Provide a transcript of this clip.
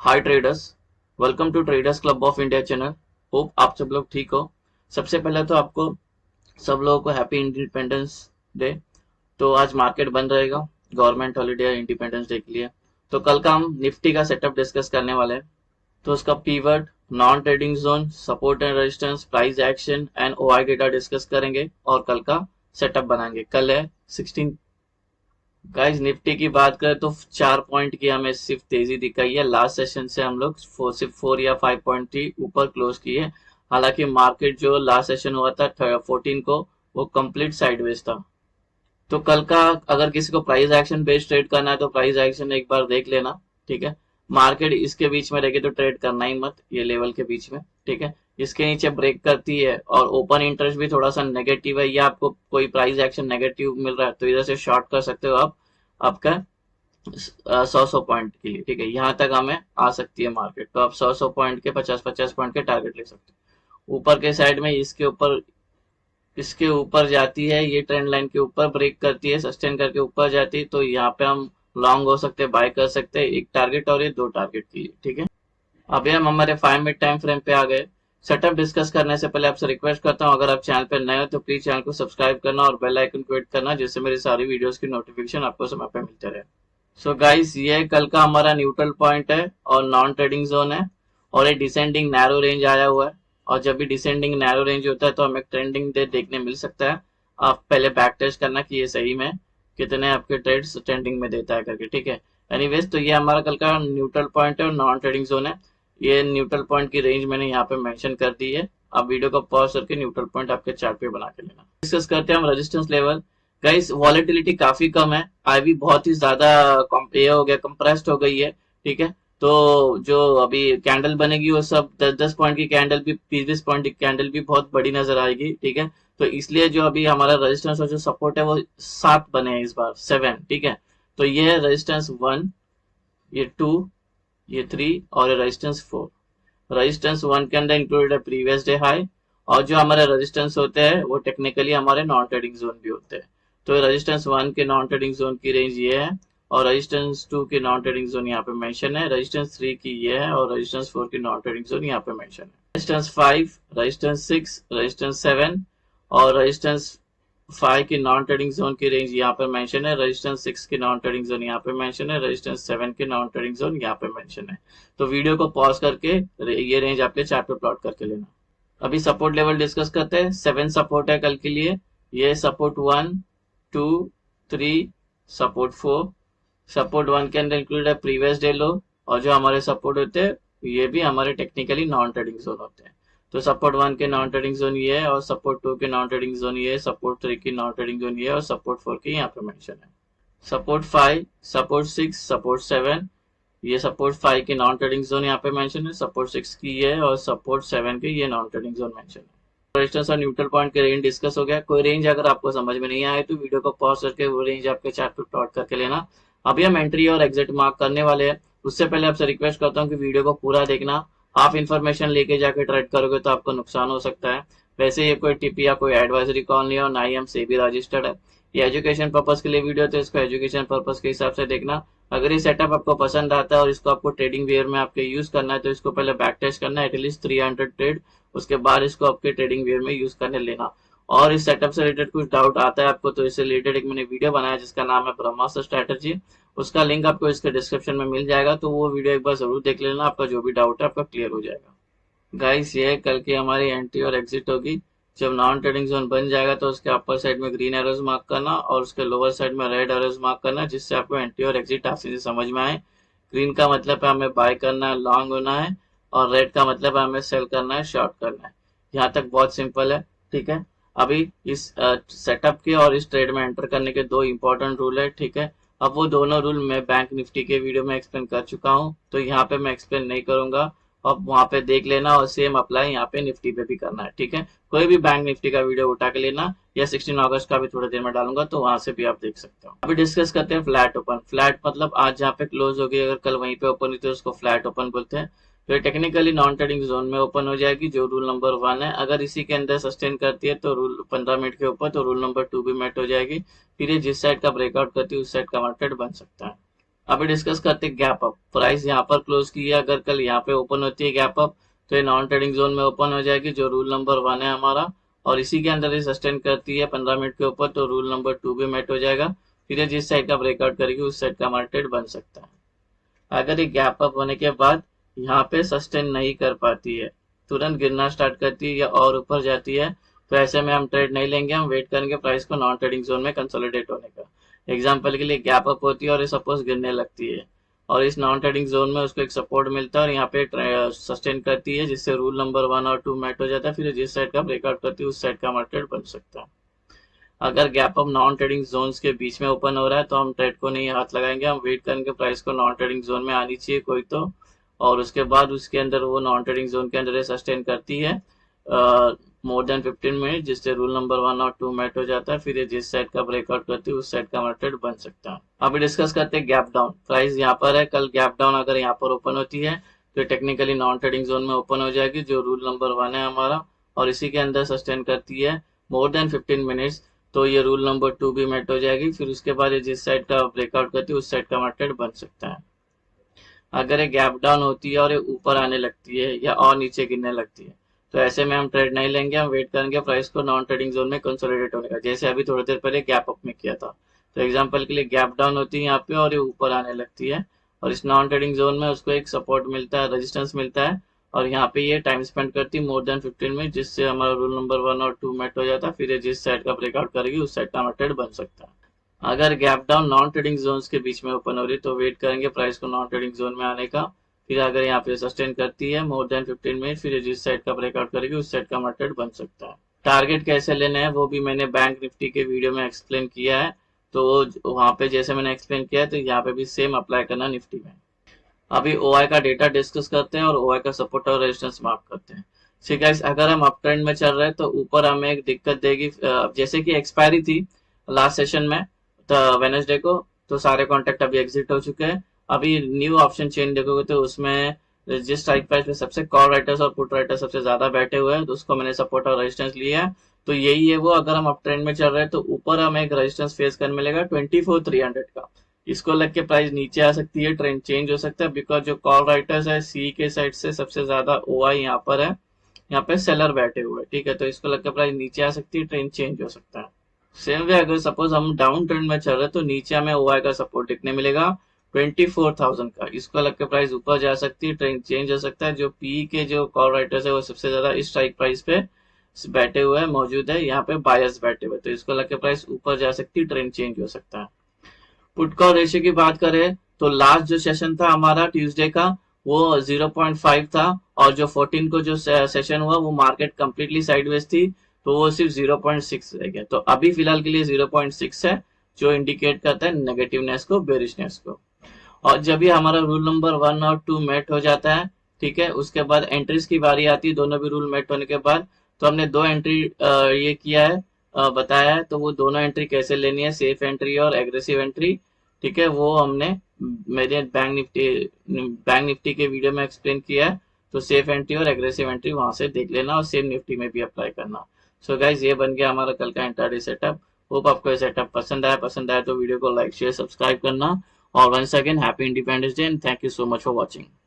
Hi traders, welcome to traders club of India channel. Hope आप सब लोग ठीक हो। सबसे पहले तो आपको सब लोगों को हैप्पी इंडिपेंडेंस डे। तो आज मार्केट बंद रहेगा, गवर्नमेंट हॉलीडे इंडिपेंडेंस डे के लिए। तो कल का हम निफ्टी का सेटअप डिस्कस करने वाले हैं। तो उसका pivot, non trading zone, support and resistance, price action and OI data discuss करेंगे और कल का सेटअप बनाएंगे। कल है 16। गाइस निफ्टी की बात करें तो 4 पॉइंट की हमें सिर्फ तेजी दिखाई है। लास्ट सेशन से हम लोग सिर्फ 4 या 5 पॉइंट ही ऊपर क्लोज किए। हालांकि मार्केट जो लास्ट सेशन हुआ था 14 को, वो कंप्लीट साइडवेज था। तो कल का अगर किसी को प्राइस एक्शन बेस्ड ट्रेड करना है तो प्राइस एक्शन एक बार देख लेना, ठीक है। मार्केट इसके बीच में रहेगी तो ट्रेड करना ही मत, ये लेवल के बीच में, ठीक है। इसके नीचे ब्रेक करती है और ओपन इंटरेस्ट भी थोड़ा सा नेगेटिव है, या आपको कोई प्राइस एक्शन नेगेटिव मिल रहा है तो इधर से शॉर्ट कर सकते हो आप आपका 100 पॉइंट के लिए, ठीक है। यहाँ तक हमें आ सकती है मार्केट, तो आप 100 पॉइंट के 50-50 पॉइंट के टारगेट ले सकते हो। ऊपर के साइड में इसके ऊपर जाती है, ये ट्रेंड लाइन के ऊपर ब्रेक करती है, सस्टेन करके ऊपर जाती है, तो यहाँ पे हम लॉन्ग हो सकते हैं, बाय कर सकते हैं, एक टारगेट और ये दो टारगेट के लिए, ठीक है। अभी हम हमारे 5 मिनट टाइम फ्रेम पे आ गए। सेटअप डिस्कस करने से पहले आपसे रिक्वेस्ट करता हूँ, अगर आप चैनल पे नए हो तो प्लीज चैनल को सब्सक्राइब करना और बेल आइकन को हिट करना, जिससे मेरी सारी वीडियोस की नोटिफिकेशन आपको समय पे मिलते रहे। सो गाइस, ये कल का हमारा न्यूट्रल पॉइंट है और नॉन ट्रेडिंग जोन है, और ये डिसेंडिंग नैरो रेंज आया हुआ है। और जब भी डिसेंडिंग नैरो रेंज होता है तो हमें ट्रेंडिंग डे देखने मिल सकता है। आप पहले बैक टेस्ट करना कि ये सही में कितने आपके ट्रेड्स ट्रेंडिंग में देता है करके, ठीक है। एनीवेज, तो ये हमारा कल का न्यूट्रल पॉइंट है और नॉन ट्रेडिंग जोन है। ये न्यूट्रल पॉइंट की रेंज मैंने यहाँ पे मेंशन कर दी है। आप वीडियो को पॉज करके न्यूट्रल पॉइंट आपके चार्ट पे बना के लेना। डिस्कस करते हैं हम रेजिस्टेंस लेवल। गाइस, वॉलेटिलिटी काफी कम है, आईवी बहुत ही ज्यादा ये हो गया, कंप्रेस्ड हो गई है, ठीक है। तो जो अभी कैंडल बनेगी वो सब 10-10 पॉइंट की कैंडल भी, 20-20 पॉइंट की कैंडल भी बहुत बड़ी नजर आएगी, ठीक है। तो इसलिए जो अभी हमारा रेजिस्टेंस और जो सपोर्ट है वो 7 बने हैं, इस बार 7, ठीक है। तो ये है रेजिस्टेंस 1, ये 2, ये 3 और रेजिस्टेंस 4। रेजिस्टेंस 1 के अंदर इंक्लूडेड है प्रीवियस डे हाई, और जो हमारे रेजिस्टेंस होते हैं वो टेक्निकली हमारे नॉन ट्रेडिंग जोन भी होते हैं। तो रेजिस्टेंस 1 के नॉन ट्रेडिंग जोन की रेंज ये है, और रेजिस्टेंस 2 की नॉन ट्रेडिंग जोन यहाँ पे मेंशन है, रेजिस्टेंस 3 की ये है, और रेजिस्टेंस 4 की नॉन ट्रेडिंग जोन यहाँ पे मेंशन है। रेजिस्टेंस 5, रेजिस्टेंस 6, रेजिस्टेंस 7 और रेजिस्टेंस 5 की नॉन ट्रेडिंग जोन की रेंज यहाँ पे मेंशन है, रेजिस्टेंस 6 की नॉन ट्रेडिंग जोन यहाँ पे मेंशन है, रेजिस्टेंस 7 की नॉन ट्रेडिंग जोन यहाँ पे मेंशन है। तो वीडियो को पॉज करके ये रेंज आपके चार्ट पे प्लॉट करके लेना। अभी सपोर्ट लेवल डिस्कस करते हैं। 7 सपोर्ट है कल के लिए, ये सपोर्ट 1, 2, 3, सपोर्ट 4। सपोर्ट 1 के अंदर इंक्लूड है प्रीवियस डे लो, और जो हमारे सपोर्ट होते हैं ये भी हमारे टेक्निकली नॉन ट्रेडिंग जोन होते हैं। तो सपोर्ट 1 के नॉन ट्रेडिंग जोन ये है, और सपोर्ट 2 के नॉन ट्रेडिंग जोन ये है, सपोर्ट 3 की नॉन ट्रेडिंग जोन ये है, और सपोर्ट 4 की यहाँ पे मेंशन है। सपोर्ट 5, सपोर्ट 6, सपोर्ट 7, ये सपोर्ट 5 की नॉन ट्रेडिंग जोन यहाँ पे मेंशन है, सपोर्ट 6 की ये है, और सपोर्ट 7 की ये नॉन ट्रेडिंग जोन मेंशन है। रेजिस्टेंस और न्यूट्रल पॉइंट के रेंज डिस्कस हो गया। कोई रेंज अगर आपको समझ में नहीं आए तो वीडियो को पॉज करके वो रेंज आपके चार्ट पे प्लॉट करके लेना। अभी हम एंट्री और एग्जिट मार्क करने वाले हैं। उससे पहले आपसे रिक्वेस्ट करता हूँ कि वीडियो को पूरा देखना। हाफ इन्फॉर्मेशन लेके जाके ट्रेड करोगे तो आपको नुकसान हो सकता है। वैसे ये कोई टिप या कोई एडवाइजरी कॉल नहीं है, और ना ही हम सेबी रजिस्टर्ड है। ये एजुकेशन पर्पज के लिए वीडियो, तो इसको एजुकेशन पर्पज के हिसाब से देखना। अगर ये सेटअप आपको पसंद आता है और इसको आपको ट्रेडिंग वेयर में आपके यूज करना है तो इसको पहले बैक टेस्ट करना है एटलीस्ट 300 ट्रेड, उसके बाद इसको आपके ट्रेडिंग वेयर में यूज करने लेना। और इस सेटअप से रिलेटेड कुछ डाउट आता है आपको तो इससे रिलेटेड एक मैंने वीडियो बनाया जिसका नाम है ब्रह्मास्त्र स्ट्रेटजी, उसका लिंक आपको इसके डिस्क्रिप्शन में मिल जाएगा, तो वो वीडियो एक बार जरूर देख लेना, आपका जो भी डाउट है आपका क्लियर हो जाएगा। गाइस, ये कल की हमारी एंट्री और एग्जिट होगी। जब नॉन ट्रेडिंग जोन बन जाएगा तो उसके अपर साइड में ग्रीन एरोज मार्क करना और उसके लोअर साइड में रेड एरोज मार्क करना, जिससे आपको एंट्री और एग्जिट आसानी से समझ में आए। ग्रीन का मतलब है हमें बाय करना है, लॉन्ग होना है, और रेड का मतलब है हमें सेल करना है, शॉर्ट करना है। यहाँ तक बहुत सिंपल है, ठीक है। अभी इस सेटअप के और इस ट्रेड में एंटर करने के दो इंपॉर्टेंट रूल है, ठीक है। अब वो दोनों रूल मैं बैंक निफ्टी के वीडियो में एक्सप्लेन कर चुका हूँ, तो यहाँ पे मैं एक्सप्लेन नहीं करूंगा। अब वहां पे देख लेना, और सेम अप्लाई यहाँ पे निफ्टी पे भी करना है, ठीक है। कोई भी बैंक निफ्टी का वीडियो उठा के लेना, या 16 अगस्त का भी थोड़ी देर में डालूंगा तो वहां से भी आप देख सकते हो। अभी डिस्कस करते हैं फ्लैट ओपन। फ्लैट मतलब आज जहाँ पे क्लोज होगी, अगर कल वहीं पे ओपन हुई तो उसको फ्लैट ओपन बोलते हैं। तो ये टेक्निकली नॉन ट्रेडिंग जोन में ओपन हो जाएगी, जो रूल नंबर 1 है। अगर इसी के अंदर सस्टेन करती है तो रूल 15 मिनट के ऊपर, तो रूल नंबर 2 भी मेट हो जाएगी। फिर ये जिस साइड का ब्रेकआउट करती है उस साइड का मार्केट बन सकता है। अभी डिस्कस करते हैं गैप अप। प्राइस यहाँ पर क्लोज की है, अगर कल यहाँ पे ओपन होती है गैप अप तो ये नॉन ट्रेडिंग जोन में ओपन हो जाएगी, जो रूल नंबर 1 है हमारा, और इसी के अंदर ये सस्टेन करती है 15 मिनट के ऊपर तो रूल नंबर 2 भी मेट हो जाएगा। फिर ये जिस साइड का ब्रेकआउट करेगी उस साइड का मार्केट बन सकता है। अगर ये गैप अप होने के बाद यहाँ पे सस्टेन नहीं कर पाती है, तुरंत गिरना स्टार्ट करती है या और ऊपर जाती है, तो ऐसे में हम ट्रेड नहीं लेंगे, हम वेट करेंगे प्राइस को नॉन ट्रेडिंग जोन में कंसोलिडेट होने का। एग्जाम्पल के लिए गैप अप होती है और ये सपोज गिरने लगती है और इस नॉन ट्रेडिंग जोन में उसको एक सपोर्ट मिलता है और यहाँ पे सस्टेन करती है, जिससे रूल नंबर 1 और 2 मैट हो जाता है। फिर जिस साइड का ब्रेकआउट करती है उस साइड का मार्केट बन सकता है। अगर gap up non trading zones के बीच में ओपन हो रहा है तो हम ट्रेड को नहीं हाथ लगाएंगे, हम वेट करेंगे प्राइस को नॉन ट्रेडिंग जोन में आनी चाहिए कोई तो, और उसके बाद उसके अंदर वो नॉन ट्रेडिंग जोन के अंदर सस्टेन करती है मोर देन 15 मिनट, जिससे रूल नंबर 1 और 2 मैट हो जाता है। फिर ये जिस साइड का ब्रेकआउट करती है उस साइड का मार्केट बन सकता है। अभी डिस्कस करते हैं गैप डाउन। प्राइस यहाँ पर है, कल गैप डाउन अगर यहाँ पर ओपन होती है तो टेक्निकली नॉन ट्रेडिंग जोन में ओपन हो जाएगी, जो रूल नंबर 1 है हमारा, और इसी के अंदर सस्टेन करती है मोर देन 15 मिनट्स तो ये रूल नंबर 2 भी मेट हो जाएगी। फिर उसके बाद ये जिस साइड का ब्रेकआउट करती है उस साइड का मार्केट बन सकता है। अगर ये गैप डाउन होती है और ये ऊपर आने लगती है या और नीचे गिरने लगती है तो ऐसे में हम ट्रेड नहीं लेंगे, हम वेट करेंगे प्राइस को नॉन ट्रेडिंग जोन में कंसोलिडेट होने का, जैसे अभी थोड़ी देर पहले गैप अप में किया था। तो एग्जांपल के लिए गैप डाउन होती है यहाँ पे और ये ऊपर आने लगती है और इस नॉन ट्रेडिंग जोन में उसको एक सपोर्ट मिलता है, रेजिस्टेंस मिलता है, और यहाँ पे ये टाइम स्पेंड करती है मोर देन 15 मिनट, जिससे हमारा रूल नंबर 1 और 2 मेट हो जाता है। फिर ये जिस साइड का ब्रेकआउट करेगी उस साइड का मार्केट बन सकता है। अगर gap down non trading zones के बीच में ओपन हो रही तो वेट करेंगे प्राइस को नॉन ट्रेडिंग जोन में आने का। फिर अगर यहाँ पे सस्टेन करती है मोर देन 15 मिनट, फिर जिस साइड का ब्रेकआउट करेगी उस साइड का मार्केट बन सकता है। टारगेट कैसे लेना है वो भी मैंने बैंक निफ्टी के वीडियो में एक्सप्लेन किया है, तो वहां पे जैसे मैंने एक्सप्लेन किया है तो यहाँ पे भी सेम अप्लाई करना निफ्टी में। अभी ओआई का डेटा डिस्कस करते हैं और ओआई का सपोर्ट और रेजिस्टेंस मार्क करते हैं। ठीक है, अगर हम अप ट्रेंड में चल रहे हैं तो ऊपर हमें एक दिक्कत देगी, जैसे कि एक्सपायरी थी लास्ट सेशन में तो वेनेसडे को, तो सारे कॉन्ट्रैक्ट अभी एग्जिट हो चुके हैं। अभी न्यू ऑप्शन चेन देखोगे तो उसमें जिस स्ट्राइक प्राइस पे सबसे कॉल राइटर्स और पुट राइटर्स सबसे ज्यादा बैठे हुए हैं तो उसको मैंने सपोर्ट और रेजिस्टेंस लिया है। तो यही है वो, अगर हम अप ट्रेंड में चल रहे हैं तो ऊपर हमें एक रेजिस्टेंस फेस करने मिलेगा 24,300 का, इसको लग के प्राइस नीचे आ सकती है, ट्रेंड चेंज हो सकता है, बिकॉज जो कॉल राइटर्स है सी के साइड से सबसे ज्यादा ओआई यहाँ पर है, यहाँ पे सेलर बैठे हुए हैं। ठीक है, तो इसको लग के प्राइस नीचे आ सकती है, ट्रेंड चेंज हो सकता है। सेम वे अगर सपोज हम डाउन ट्रेंड में चल रहे हैं तो नीचे हमें ओआई का सपोर्ट देखने मिलेगा 24,000 का, इसको लग के प्राइस ऊपर जा सकती है, ट्रेंड चेंज हो सकता है। जो पी के जो कॉल राइटर्स है वो सबसे ज्यादा इस स्ट्राइक प्राइस पे बैठे हुए हैं, मौजूद है, यहाँ पे बायर्स बैठे हुए, तो इसको लग के प्राइस ऊपर जा सकती है, ट्रेंड चेंज हो सकता है। पुट कॉल रेशियो की बात करें तो लास्ट जो सेशन था हमारा ट्यूसडे का वो 0.5 था, और जो 14 को जो सेशन हुआ वो मार्केट कंप्लीटली साइडवेज थी तो वो सिर्फ 0.6 रह गया। तो अभी फिलहाल के लिए 0.6 है, जो इंडिकेट करता है नेगेटिवनेस को, बेरिशनेस को। और जब भी हमारा रूल नंबर 1 और 2 मेट हो जाता है, ठीक है, उसके बाद एंट्रीज की बारी आती है, दोनों भी रूल मेट होने के बाद। तो हमने दो एंट्री ये किया है, बताया है, तो वो दोनों एंट्री कैसे लेनी है, सेफ एंट्री और एग्रेसिव एंट्री, ठीक है, वो हमने मेरे बैंक निफ्टी के वीडियो में एक्सप्लेन किया है। तो सेफ एंट्री और एग्रेसिव एंट्री वहां से देख लेना और सेम निफ्टी में भी अप्लाई करना। सो गाइज, ये बन गया हमारा कल का इंट्राडे सेटअप। होप आपको ये सेटअप पसंद आया तो वीडियो को लाइक शेयर सब्सक्राइब करना। और once again happy independence day and thank you so much for watching.